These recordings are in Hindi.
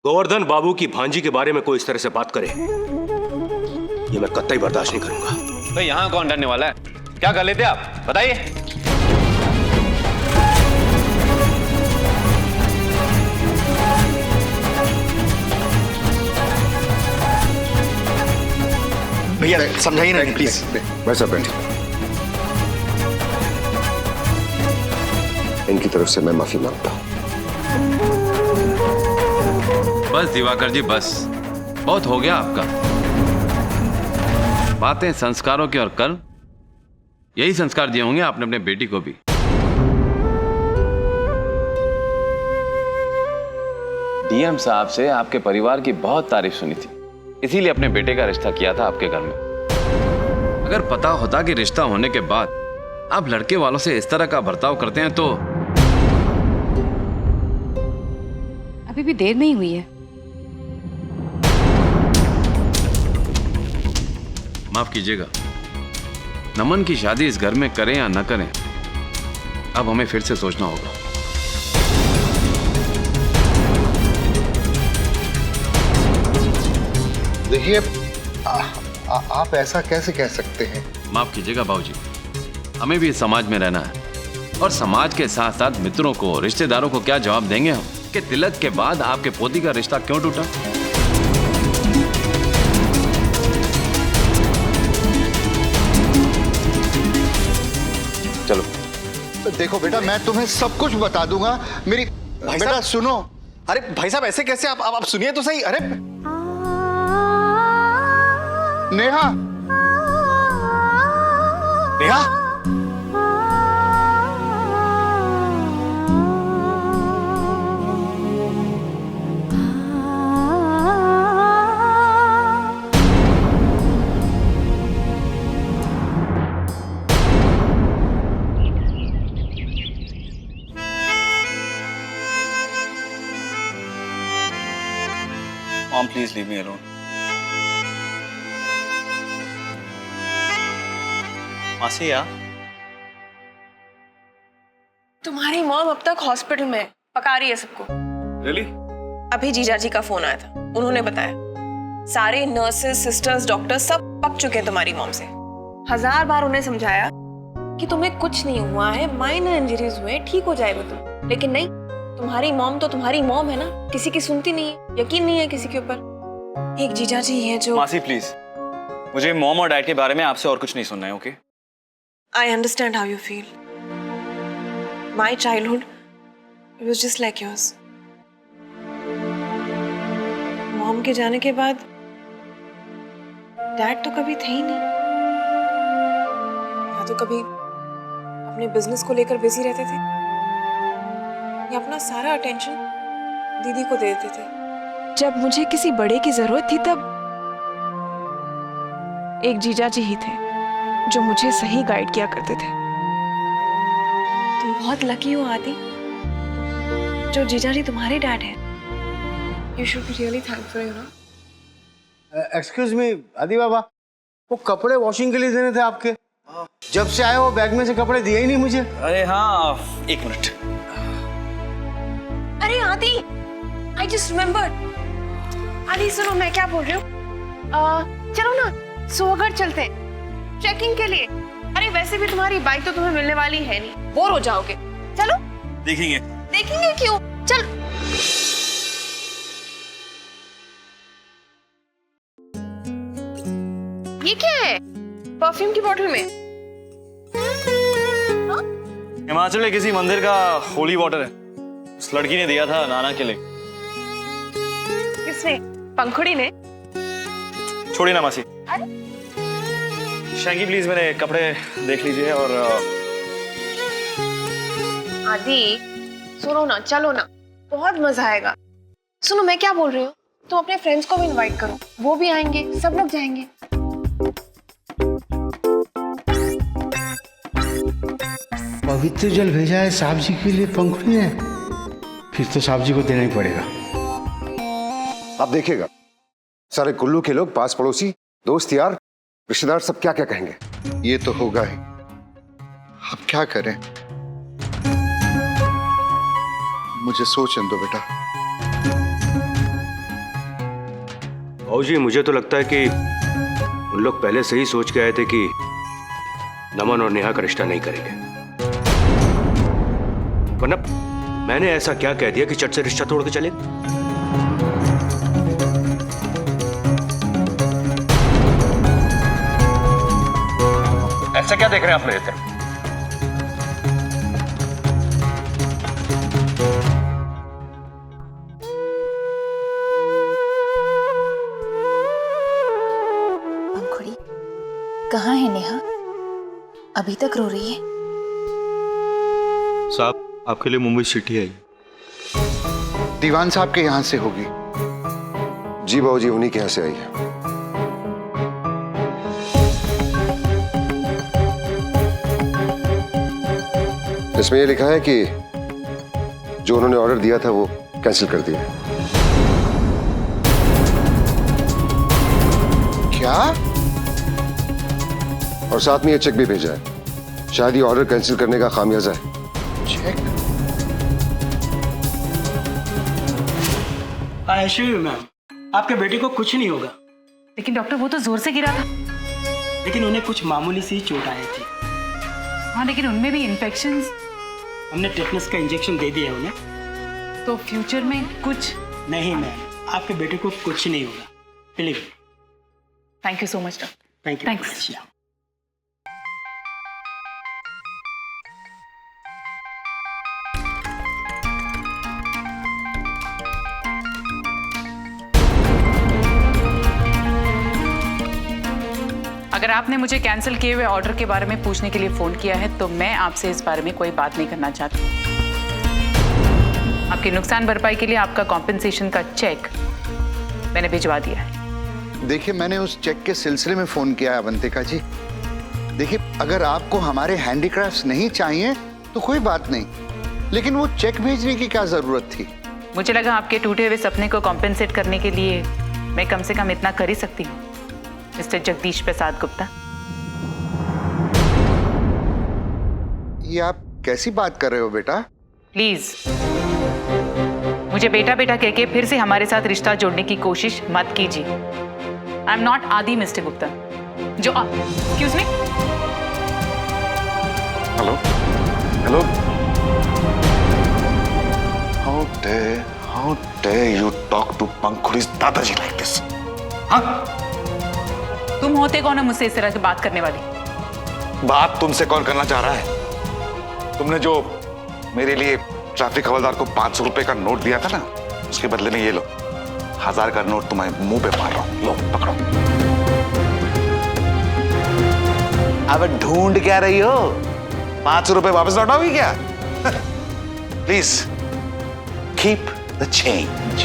गोवर्धन बाबू की भांजी के बारे में कोई इस तरह से बात करे, ये मैं कतई बर्दाश्त नहीं करूंगा। तो यहाँ कौन डरने वाला है? क्या कर लेते आप बताइए। भैया समझाइए ना प्लीज। वैसा बैठ, इनकी तरफ से मैं माफी मांगता हूं। बस दिवाकर जी बस, बहुत हो गया आपका। बातें संस्कारों की, और कल यही संस्कार दिए होंगे आपने अपने बेटी को भी। डीएम साहब से आपके परिवार की बहुत तारीफ सुनी थी, इसीलिए अपने बेटे का रिश्ता किया था आपके घर में। अगर पता होता कि रिश्ता होने के बाद आप लड़के वालों से इस तरह का बर्ताव करते हैं तो। अभी भी देर नहीं हुई है। माफ कीजिएगा, नमन की शादी इस घर में करें या न करें, अब हमें फिर से सोचना होगा। देखिए आप ऐसा कैसे कह सकते हैं? माफ कीजिएगा बाबूजी, हमें भी इस समाज में रहना है, और समाज के साथ साथ मित्रों को, रिश्तेदारों को क्या जवाब देंगे हम कि तिलक के बाद आपके पोती का रिश्ता क्यों टूटा। चलो देखो बेटा, मैं तुम्हें सब कुछ बता दूंगा। मेरी बेटा सुनो। अरे भाई साहब ऐसे कैसे? आप सुनिए तो सही। अरे Neha, Neha, Mom, please leave me alone. मासी या? तुम्हारी मॉम अब तक हॉस्पिटल में पका रही है सबको। Really? अभी जीजा जी का फोन आया था, उन्होंने बताया सारे नर्सेस, सिस्टर्स, डॉक्टर्स सब पक चुके हैं तुम्हारी मॉम से। 1000 बार उन्हें समझाया कि तुम्हें कुछ नहीं हुआ है, माइनर इंजरीज हुए, ठीक हो जाएगा तुम, लेकिन नहीं, तुम्हारी मॉम तो तुम्हारी मॉम है ना, किसी की सुनती नहीं है, यकीन नहीं है किसी के ऊपर। एक जीजा जी है जो। मासी प्लीज, मुझे मॉम और डैड के बारे में आपसे और कुछ नहीं सुनना है, okay? I understand how you feel. My childhood it was just like yours. Mom के जाने के बाद डैड तो कभी थे ही नहीं, या तो कभी अपने बिजनेस को लेकर बिजी रहते थे या अपना सारा अटेंशन दीदी को दे देते थे। जब मुझे किसी बड़े की जरूरत थी तब एक जीजा जी ही थे जो मुझे सही गाइड किया करते थे। तुम बहुत लकी हो आदि, जो जीजा जी तुम्हारे डैड हैं। You should be really thankful, you know. Excuse me आदि बाबा, वो कपड़े वॉशिंग के लिए देने थे आपके, जब से आए वो बैग में से कपड़े दिए ही नहीं मुझे। अरे हाँ, एक मिनट। अरे आदि, I just remembered. आदि सुनो, मैं क्या बोल रही हूँ, चलो ना सोगर चलते हैं ट्रैकिंग के लिए। अरे वैसे भी तुम्हारी बाइक तो तुम्हें मिलने वाली है नहीं, बोर हो जाओगे। चलो देखेंगे। देखेंगे क्यों, चल। ये क्या है? परफ्यूम की बोतल में? हिमाचल के किसी मंदिर का होली वाटर है, उस लड़की ने दिया था नाना के लिए। किसने? पंखुड़ी ने? छोड़िए ना मासी। शैंकी प्लीज मेरे कपड़े देख लीजिए। और आदि सुनो ना, चलो ना, बहुत मजा आएगा। सुनो मैं क्या बोल रही हूँ, तुम अपने फ्रेंड्स को भी इनवाइट करो, वो भी आएंगे, सब लोग जाएंगे। पवित्र जल भेजा है साहब जी के लिए पंखुड़ी ने, फिर तो साहब जी को देना ही पड़ेगा। आप देखिएगा सारे कुल्लू के लोग, पास पड़ोसी, दोस्त यार, रिश्तेदार सब क्या क्या कहेंगे। ये तो होगा ही, अब क्या करें? मुझे सोचने दो बेटा। और जी मुझे तो लगता है कि उन लोग पहले से ही सोच के आए थे कि नमन और नेहा का रिश्ता नहीं करेंगे, वरना मैंने ऐसा क्या कह दिया कि चट से रिश्ता तोड़ के चले। ऐसा क्या देख रहे हैं आप मेरे तरफ? पंखुड़ी, कहाँ है नेहा? अभी तक रो रही है। साहब आपके लिए मुंबई सिटी आई। दीवान साहब के यहाँ से होगी। जी बाबूजी, उन्हीं के यहाँ से आई है। इसमें यह लिखा है कि जो उन्होंने ऑर्डर दिया था वो कैंसिल कर दिया। क्या? और साथ में ये चेक भी भेजा है, शायद ये ऑर्डर कैंसिल करने का खामियाजा है। चेक? ऐश्वर्या मैम, आपके बेटे को कुछ नहीं होगा, लेकिन डॉक्टर वो तो जोर से गिरा था। लेकिन उन्हें कुछ मामूली सी चोट आई थी। हाँ, लेकिन उनमें भी इन्फेक्शंस। हमने टेटनस का इंजेक्शन दे दिया है उन्हें। तो फ्यूचर में कुछ नहीं मैम, आपके बेटे को कुछ नहीं होगा, believe. Thank you so much doctor. Thank you. Thanks. अगर आपने मुझे कैंसिल किए हुए ऑर्डर के बारे में पूछने के लिए फोन किया है तो मैं आपसे इस बारे में कोई बात नहीं करना चाहती। आपके नुकसान भरपाई के लिए आपका कॉम्पेंसेशन का चेक मैंने भिजवा दिया है। देखिए, मैंने उस चेक के सिलसिले में फोन किया है अवंतिका जी। देखिए, अगर आपको हमारे हैंडीक्राफ्ट्स नहीं चाहिए तो कोई बात नहीं, लेकिन वो चेक भेजने की क्या जरूरत थी? मुझे लगा आपके टूटे हुए सपने को कॉम्पेंसेट करने के लिए मैं कम से कम इतना कर ही सकती हूँ, मिस्टर जगदीश प्रसाद गुप्ता। ये आप कैसी बात कर रहे हो बेटा? प्लीज मुझे बेटा बेटा कह के फिर से हमारे साथ रिश्ता जोड़ने की कोशिश मत कीजिए। आई एम नॉट आदि मिस्टर गुप्ता जो excuse me. Hello hello. How dare you talk to Pankhuri's दादाजी like this? तुम होते कौन है मुझसे इस तरह की बात करने वाली? बात तुमसे कौन करना चाह रहा है? तुमने जो मेरे लिए ट्रैफिक हवलदार को 500 रुपए का नोट दिया था ना, उसके बदले में ये लो, 1000 का नोट तुम्हारे मुंह पे मार रहा हूं। लो पकड़ो। अब ढूंढ क्या रही हो? 500 रुपए वापस लौटाओगी क्या? Please keep the change.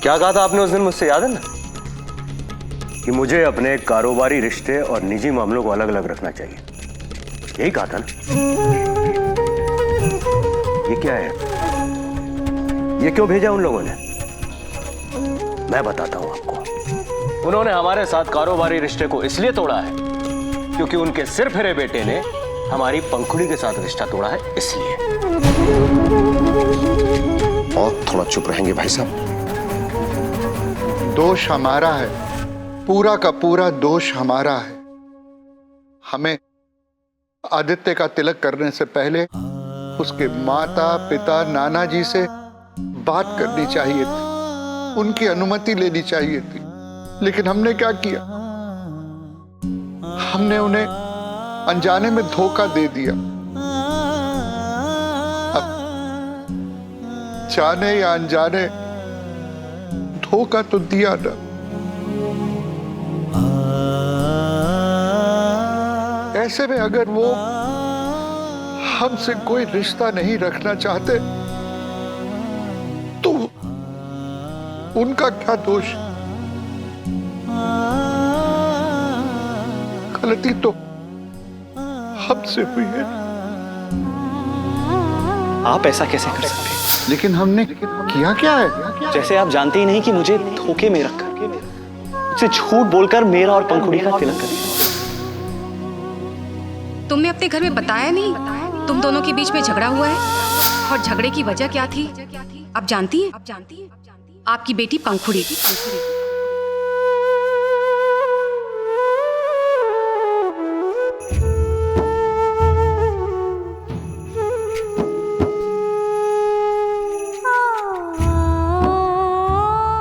क्या कहा था आपने उस दिन मुझसे, याद है ना? कि मुझे अपने कारोबारी रिश्ते और निजी मामलों को अलग अलग रखना चाहिए, यही कहा था ना? ये क्या है? ये क्यों भेजा उन लोगों ने? मैं बताता हूं आपको। उन्होंने हमारे साथ कारोबारी रिश्ते को इसलिए तोड़ा है क्योंकि उनके सिर फिरे बेटे ने हमारी पंखुड़ी के साथ रिश्ता तोड़ा है, इसलिए। और थोड़ा चुप रहेंगे भाई साहब? दोष हमारा है, पूरा का पूरा दोष हमारा है। हमें आदित्य का तिलक करने से पहले उसके माता पिता नाना जी से बात करनी चाहिए थी, उनकी अनुमति लेनी चाहिए थी। लेकिन हमने क्या किया? हमने उन्हें अनजाने में धोखा दे दिया। अब जाने या अनजाने धोखा तो दिया ना। ऐसे में अगर वो हमसे कोई रिश्ता नहीं रखना चाहते तो उनका क्या दोष? गलती तो हमसे हुई है। आप ऐसा कैसे कर सकते हैं? लेकिन हमने किया क्या है? जैसे आप जानते ही नहीं कि मुझे धोखे में रखकर, मुझसे झूठ बोलकर मेरा और पंखुड़ी का तिलक करें। अपने घर में बताया नहीं तुम दोनों के बीच में झगड़ा हुआ है? और झगड़े की वजह क्या थी आप जानती हैं? आपकी बेटी पंखुड़ी।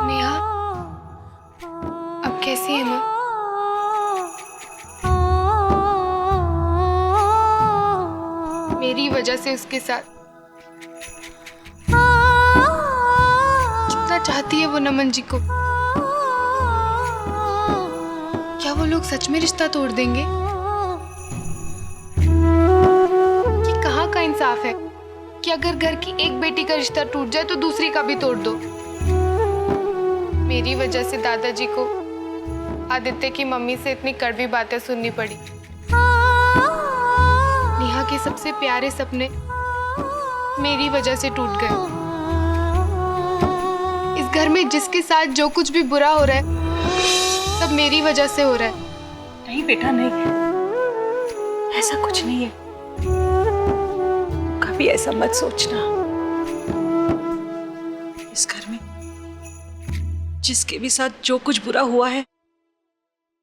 नेहा, अब कैसी है माँ? मेरी वजह से उसके साथ कितना चाहती है वो नमन जी को। क्या वो लोग सच में रिश्ता तोड़ देंगे? ये कहाँ का इंसाफ है कि अगर घर की एक बेटी का रिश्ता टूट जाए तो दूसरी का भी तोड़ दो। मेरी वजह से दादाजी को आदित्य की मम्मी से इतनी कड़वी बातें सुननी पड़ी। नेहा के सबसे प्यारे सपने मेरी वजह से टूट गए। इस घर में जिसके साथ जो कुछ भी बुरा हो रहा है सब मेरी वजह से हो रहा है। नहीं बेटा नहीं, ऐसा कुछ नहीं है। कभी ऐसा मत सोचना। इस घर में जिसके भी साथ जो कुछ बुरा हुआ है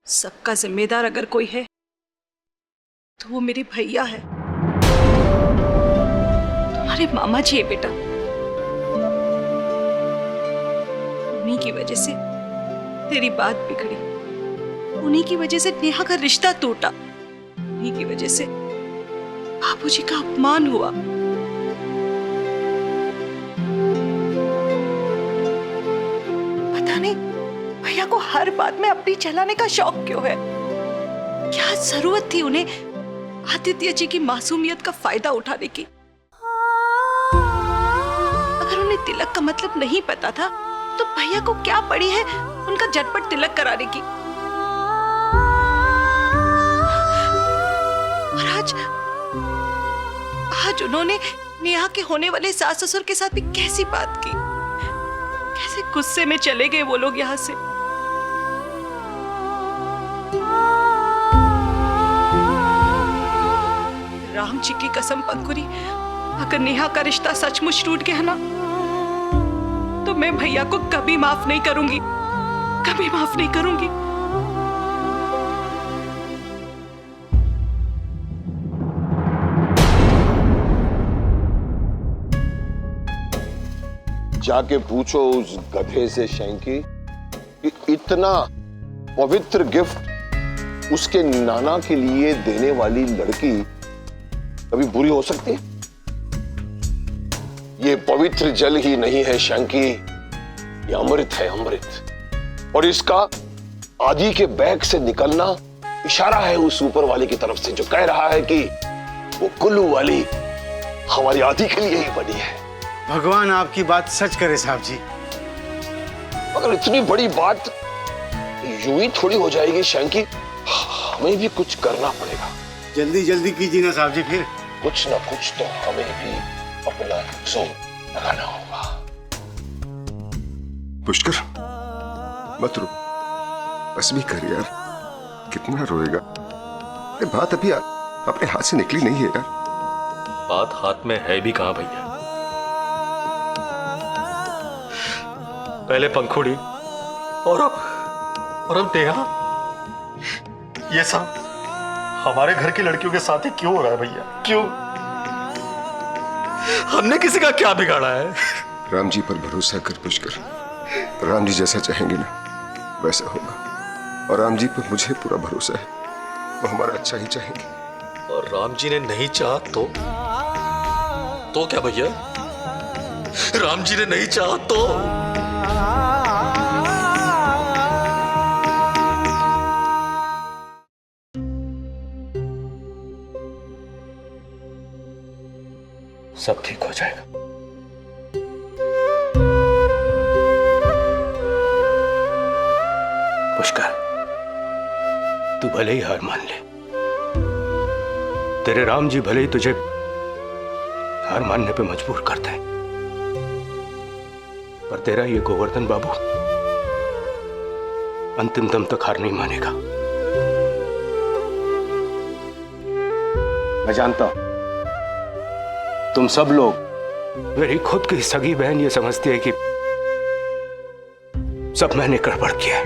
सबका जिम्मेदार अगर कोई है तो वो मेरे भैया है, तुम्हारे मामा जी है बेटा। उन्हीं की वजह से तेरी बात बिगड़ी, उन्हीं की वजह से नेहा का रिश्ता टूटा, उन्हीं की वजह से बाबूजी का अपमान हुआ। पता नहीं भैया को हर बात में अपनी चलाने का शौक क्यों है। क्या जरूरत थी उन्हें आदित्य जी की मासूमियत का फायदा उठाने की? अगर उन्हें तिलक का मतलब नहीं पता था तो भैया को क्या पड़ी है उनका झटपट तिलक कराने की। और आज उन्होंने नेहा के होने वाले सास ससुर के साथ भी कैसी बात की, कैसे गुस्से में चले गए वो लोग यहां से। राम जी की कसम पंखुड़ी, अगर नेहा का रिश्ता सचमुच टूट गया ना तो मैं भैया को कभी माफ नहीं करूंगी, कभी माफ नहीं करूंगी। जाके पूछो उस गधे से शैंकी कि इतना पवित्र गिफ्ट उसके नाना के लिए देने वाली लड़की कभी बुरी हो सकती है? ये पवित्र जल ही नहीं है शंकी, ये अमृत है, अमृत। और इसका आदि के बैग से निकलना इशारा है उस ऊपर वाले की तरफ से, जो कह रहा है कि वो कुल्लू वाली हमारी आदि के लिए ही बनी है। भगवान आपकी बात सच करे साहब जी। मगर इतनी बड़ी बात यूं ही थोड़ी हो जाएगी शंकी, हमें भी कुछ करना पड़ेगा। जल्दी जल्दी कीजिए ना साहब जी, फिर कुछ ना कुछ तो हमें भी अपना जोर लगाना होगा। पुष्कर मत रो, बस भी कर यार, कितना रोएगा। ये बात अभी अपने हाथ से निकली नहीं है यार। बात हाथ में है भी कहां भैया। पहले पंखुड़ी और अब नेहा। ये सब हमारे घर की लड़कियों के साथ ही क्यों हो रहा है भैया? क्यों? हमने किसी का क्या बिगाड़ा है? राम जी पर भरोसा कर पुष्कर, राम जी जैसा चाहेंगे ना वैसा होगा। और राम जी पर मुझे पूरा भरोसा है, वो हमारा अच्छा ही चाहेंगे। और राम जी ने नहीं चाहा तो क्या भैया? राम जी ने नहीं चाहा तो? सब ठीक हो जाएगा। पुष्कर, तू भले ही हार मान ले, तेरे राम जी भले ही तुझे हार मानने पे मजबूर करते हैं, पर तेरा ये गोवर्धन बाबू अंतिम दम तक हार नहीं मानेगा। मैं जानता हूं तुम सब लोग मेरी खुद की सगी बहन ये समझती है कि सब मैंने गड़बड़ किया है।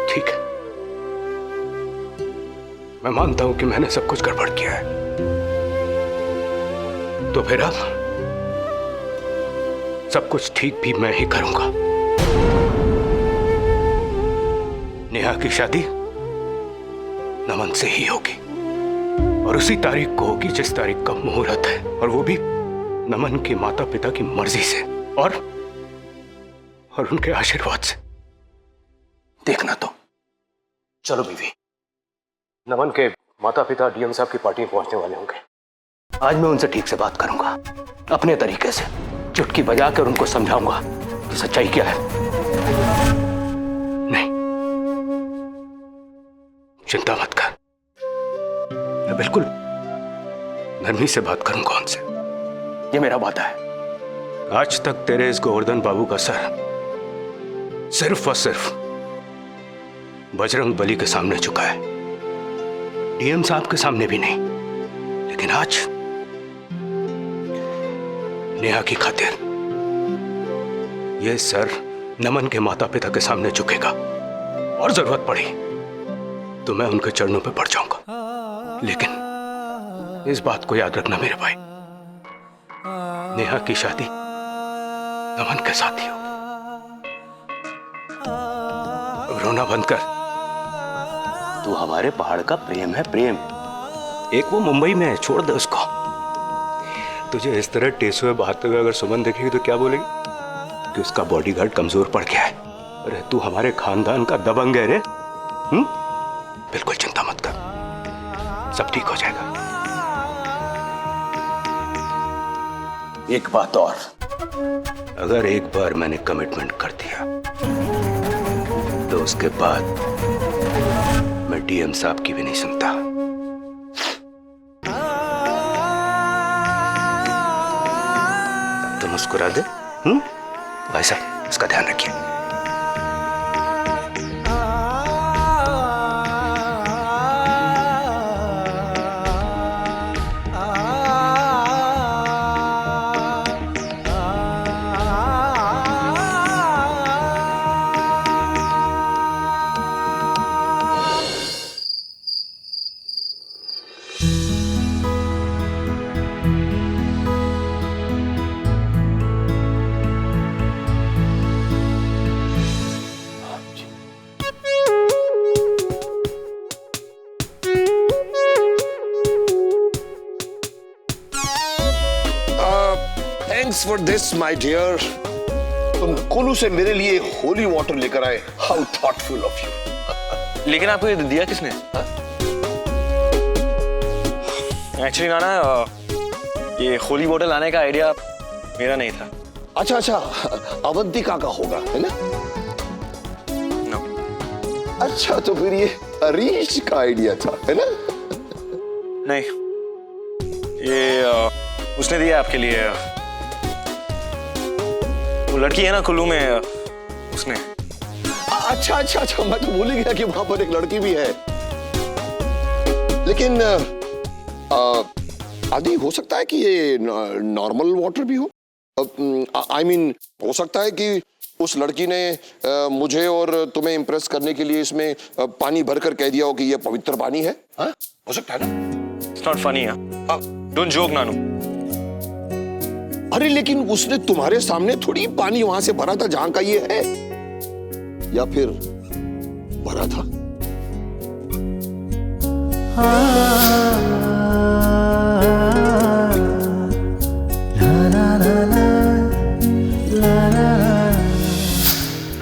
ठीक है, मैं मानता हूं कि मैंने सब कुछ गड़बड़ किया है। तो फिर अब सब कुछ ठीक भी मैं ही करूंगा। नेहा की शादी नमन से ही होगी और उसी तारीख को होगी जिस तारीख का मुहूर्त है, और वो भी नमन के माता पिता की मर्जी से और उनके आशीर्वाद से। देखना तो। चलो बीवी, नमन के माता पिता डीएम साहब की पार्टी में पहुंचने वाले होंगे। आज मैं उनसे ठीक से बात करूंगा, अपने तरीके से चुटकी बजाकर उनको समझाऊंगा कि सच्चाई क्या है। नहीं, चिंता मत कर, मैं बिल्कुल नरमी से बात करूंगा उनसे। ये मेरा वादा है। आज तक तेरे इस गोवर्धन बाबू का सर सिर्फ और सिर्फ बजरंग बली के सामने झुका है, डीएम साहब के सामने भी नहीं। लेकिन आज नेहा की खातिर यह सर नमन के माता पिता के सामने झुकेगा, और जरूरत पड़ी तो मैं उनके चरणों पे पड़ जाऊंगा। लेकिन इस बात को याद रखना मेरे भाई, नेहा की शादी नमन के साथ ही होगी। अब रोना बंद कर। तू हमारे पहाड़ का प्रेम है, प्रेम। एक वो मुंबई में है, छोड़ दे उसको। तुझे इस तरह टेसुए बहाते हुए अगर सुमन देखेगी तो क्या बोलेगी? कि उसका बॉडीगार्ड कमजोर पड़ गया है। अरे तू हमारे खानदान का दबंग है रे। बिल्कुल चिंता मत कर, सब ठीक हो जाएगा। एक बात और, अगर एक बार मैंने कमिटमेंट कर दिया तो उसके बाद मैं डीएम साहब की भी नहीं सुनता। तो मुस्कुरा दे। भाई साहब, इसका ध्यान रखिए। Thanks for this my dear. तुम कुल्लू से मेरे लिए होली वाटर लेकर आए। How thoughtful of you. लेकिन आपको ये दिया किसने? एक्चुअली नाना, ये होली वाटर लाने का आइडिया मेरा नहीं था। अच्छा अच्छा, अवंतिका का होगा, है ना? No. अच्छा, तो फिर ये हरीश का आइडिया था, है ना? नहीं, ये उसने दिया आपके लिए। वो लड़की है ना कुल्लू में, उसने। अच्छा अच्छा अच्छा, मैं तो भूल ही गया कि वहां पर एक लड़की भी है। लेकिन आदि हो सकता है कि ये नॉर्मल वाटर भी हो। I mean, हो सकता है कि उस लड़की ने मुझे और तुम्हें इम्प्रेस करने के लिए इसमें पानी भरकर कह दिया हो कि ये पवित्र पानी है। हाँ? हो सकता है ना? It's not funny, Don't joke, नानू। अरे लेकिन उसने तुम्हारे सामने थोड़ी पानी वहां से भरा था जहां का ये है, या फिर भरा था?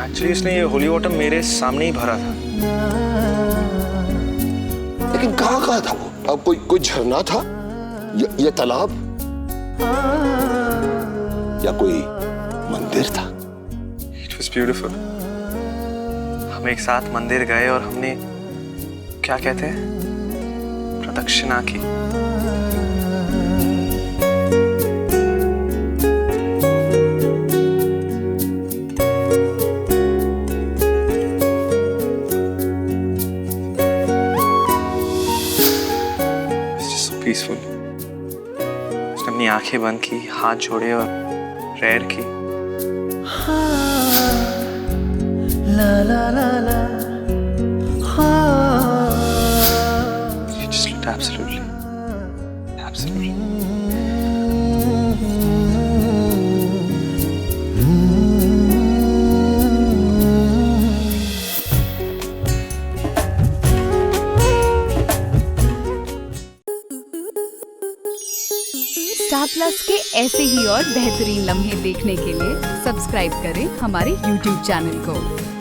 एक्चुअली इसने ये होली वाटर मेरे सामने ही भरा था। लेकिन कहाँ था वो? अब कोई झरना था, या तालाब, या कोई मंदिर था? It was beautiful. हम एक साथ मंदिर गए और हमने, क्या कहते हैं, प्रदक्षिणा की। पीसफुल। उसने अपनी आंखें बंद की, हाथ जोड़े और प्रेयर की। She just looked absolutely. Star plus के ऐसे ही और बेहतरीन लम्हे देखने के लिए सब्सक्राइब करें हमारे YouTube चैनल को।